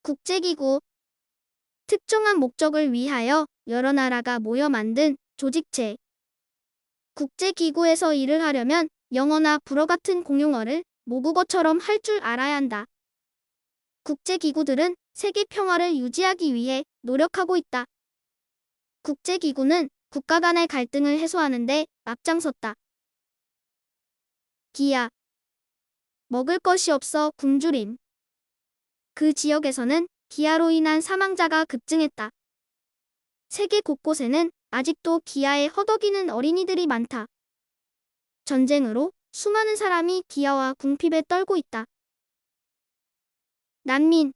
국제기구, 특정한 목적을 위하여 여러 나라가 모여 만든 조직체. 국제기구에서 일을 하려면 영어나 불어 같은 공용어를 모국어처럼 할 줄 알아야 한다. 국제기구들은 세계 평화를 유지하기 위해 노력하고 있다. 국제기구는 국가 간의 갈등을 해소하는 데 앞장섰다. 기아. 먹을 것이 없어 굶주림. 그 지역에서는 기아로 인한 사망자가 급증했다. 세계 곳곳에는 아직도 기아에 허덕이는 어린이들이 많다. 전쟁으로 수많은 사람이 기아와 궁핍에 떨고 있다. 난민.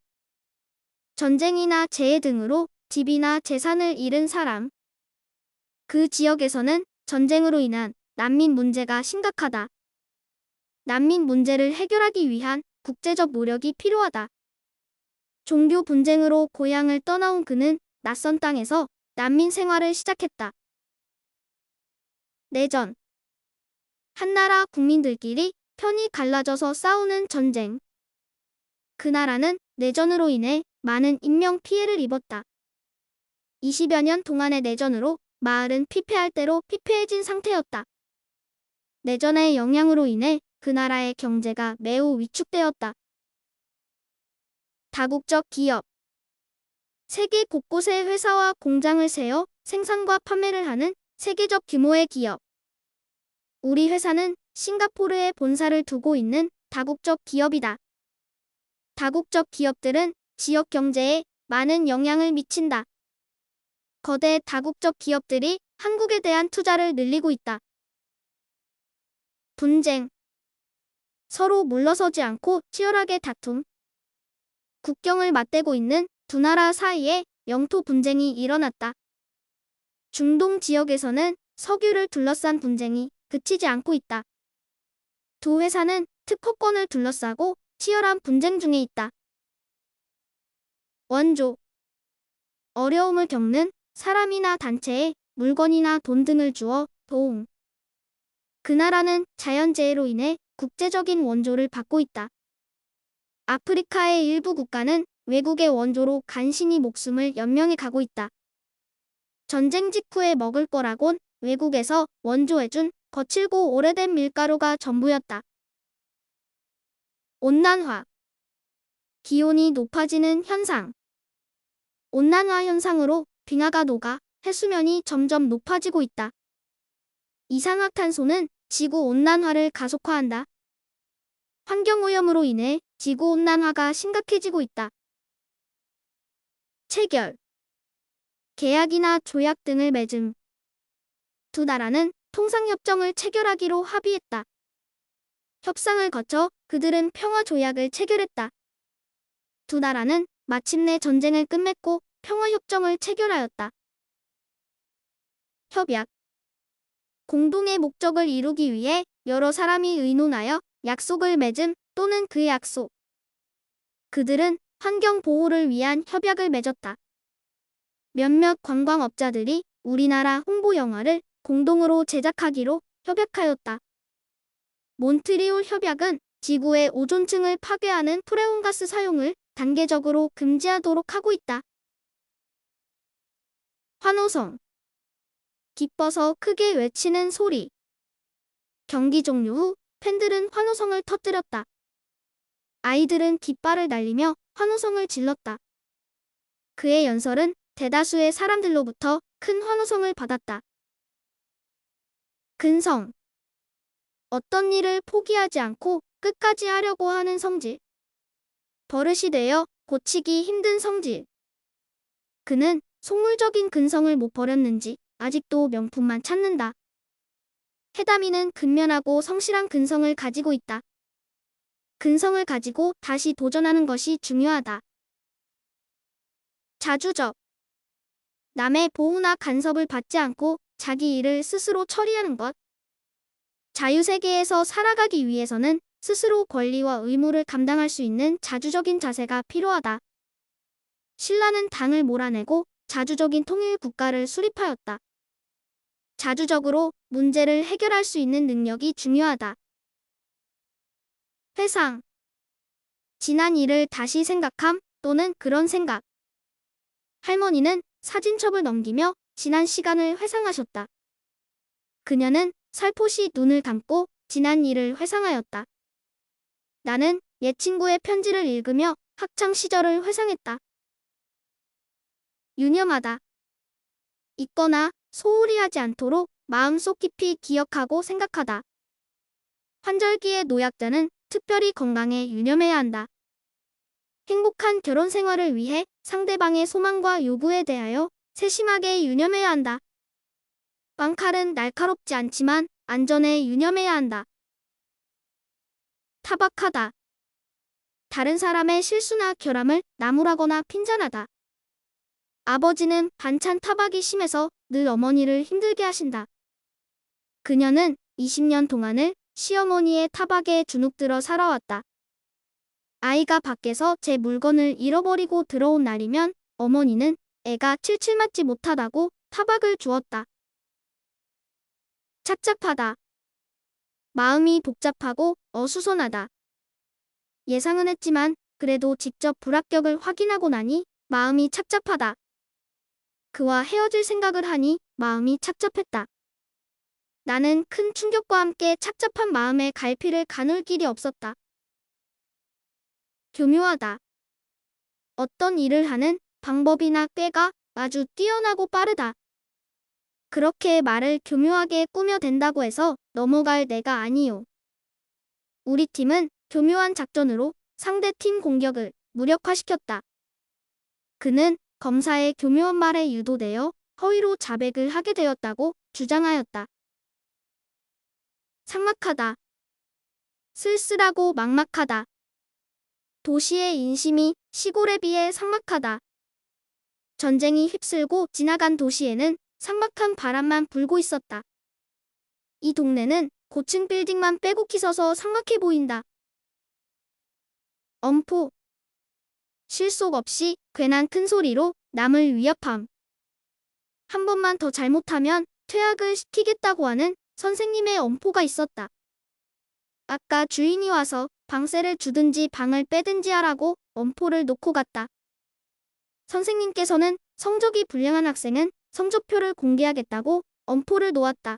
전쟁이나 재해 등으로 집이나 재산을 잃은 사람. 그 지역에서는 전쟁으로 인한 난민 문제가 심각하다. 난민 문제를 해결하기 위한 국제적 노력이 필요하다. 종교 분쟁으로 고향을 떠나온 그는 낯선 땅에서 난민 생활을 시작했다. 내전. 한 나라 국민들끼리 편이 갈라져서 싸우는 전쟁. 그 나라는 내전으로 인해 많은 인명 피해를 입었다. 20여 년 동안의 내전으로 마을은 피폐할 대로 피폐해진 상태였다. 내전의 영향으로 인해 그 나라의 경제가 매우 위축되었다. 다국적 기업. 세계 곳곳에 회사와 공장을 세워 생산과 판매를 하는 세계적 규모의 기업. 우리 회사는 싱가포르에 본사를 두고 있는 다국적 기업이다. 다국적 기업들은 지역 경제에 많은 영향을 미친다. 거대 다국적 기업들이 한국에 대한 투자를 늘리고 있다. 분쟁. 서로 물러서지 않고 치열하게 다툼. 국경을 맞대고 있는 두 나라 사이에 영토 분쟁이 일어났다. 중동 지역에서는 석유를 둘러싼 분쟁이 그치지 않고 있다. 두 회사는 특허권을 둘러싸고 치열한 분쟁 중에 있다. 원조. 어려움을 겪는 사람이나 단체에 물건이나 돈 등을 주어 도움. 그 나라는 자연재해로 인해 국제적인 원조를 받고 있다. 아프리카의 일부 국가는 외국의 원조로 간신히 목숨을 연명해 가고 있다. 전쟁 직후에 먹을 거라곤 외국에서 원조해준 거칠고 오래된 밀가루가 전부였다. 온난화. 기온이 높아지는 현상. 온난화 현상으로 빙하가 녹아 해수면이 점점 높아지고 있다. 이산화탄소는 지구온난화를 가속화한다. 환경오염으로 인해 지구온난화가 심각해지고 있다. 체결. 계약이나 조약 등을 맺음. 두 나라는 통상협정을 체결하기로 합의했다. 협상을 거쳐 그들은 평화조약을 체결했다. 두 나라는 마침내 전쟁을 끝맺고 평화협정을 체결하였다. 협약. 공동의 목적을 이루기 위해 여러 사람이 의논하여 약속을 맺음 또는 그 약속. 그들은 환경 보호를 위한 협약을 맺었다. 몇몇 관광업자들이 우리나라 홍보 영화를 공동으로 제작하기로 협약하였다. 몬트리올 협약은 지구의 오존층을 파괴하는 프레온가스 사용을 단계적으로 금지하도록 하고 있다. 환호성. 기뻐서 크게 외치는 소리. 경기 종료 후 팬들은 환호성을 터뜨렸다. 아이들은 깃발을 날리며 환호성을 질렀다. 그의 연설은 대다수의 사람들로부터 큰 환호성을 받았다. 근성. 어떤 일을 포기하지 않고 끝까지 하려고 하는 성질. 버릇이 되어 고치기 힘든 성질. 그는 속물적인 근성을 못 버렸는지 아직도 명품만 찾는다. 해담이는 근면하고 성실한 근성을 가지고 있다. 근성을 가지고 다시 도전하는 것이 중요하다. 자주적. 남의 보호나 간섭을 받지 않고 자기 일을 스스로 처리하는 것. 자유세계에서 살아가기 위해서는 스스로 권리와 의무를 감당할 수 있는 자주적인 자세가 필요하다. 신라는 당을 몰아내고 자주적인 통일 국가를 수립하였다. 자주적으로 문제를 해결할 수 있는 능력이 중요하다. 회상. 지난 일을 다시 생각함, 또는 그런 생각. 할머니는 사진첩을 넘기며 지난 시간을 회상하셨다. 그녀는 살포시 눈을 감고 지난 일을 회상하였다. 나는 옛 친구의 편지를 읽으며 학창 시절을 회상했다. 유념하다. 잊거나 소홀히 하지 않도록 마음속 깊이 기억하고 생각하다. 환절기의 노약자는 특별히 건강에 유념해야 한다. 행복한 결혼 생활을 위해 상대방의 소망과 요구에 대하여 세심하게 유념해야 한다. 빵칼은 날카롭지 않지만 안전에 유념해야 한다. 타박하다. 다른 사람의 실수나 결함을 나무라거나 핀잔하다. 아버지는 반찬 타박이 심해서 늘 어머니를 힘들게 하신다. 그녀는 20년 동안을 시어머니의 타박에 주눅들어 살아왔다. 아이가 밖에서 제 물건을 잃어버리고 들어온 날이면 어머니는 애가 칠칠 맞지 못하다고 타박을 주었다. 착잡하다. 마음이 복잡하고 어수선하다. 예상은 했지만 그래도 직접 불합격을 확인하고 나니 마음이 착잡하다. 그와 헤어질 생각을 하니 마음이 착잡했다. 나는 큰 충격과 함께 착잡한 마음에 갈피를 가눌 길이 없었다. 교묘하다. 어떤 일을 하는 방법이나 꾀가 아주 뛰어나고 빠르다. 그렇게 말을 교묘하게 꾸며댄다고 해서 넘어갈 내가 아니요. 우리 팀은 교묘한 작전으로 상대 팀 공격을 무력화시켰다. 그는 검사의 교묘한 말에 유도되어 허위로 자백을 하게 되었다고 주장하였다. 삭막하다. 쓸쓸하고 막막하다. 도시의 인심이 시골에 비해 삭막하다. 전쟁이 휩쓸고 지나간 도시에는 삭막한 바람만 불고 있었다. 이 동네는 고층 빌딩만 빼곡히 서서 삭막해 보인다. 엄포. 실속 없이 괜한 큰 소리로 남을 위협함. 한 번만 더 잘못하면 퇴학을 시키겠다고 하는 선생님의 엄포가 있었다. 아까 주인이 와서 방세를 주든지 방을 빼든지 하라고 엄포를 놓고 갔다. 선생님께서는 성적이 불량한 학생은 성적표를 공개하겠다고 엄포를 놓았다.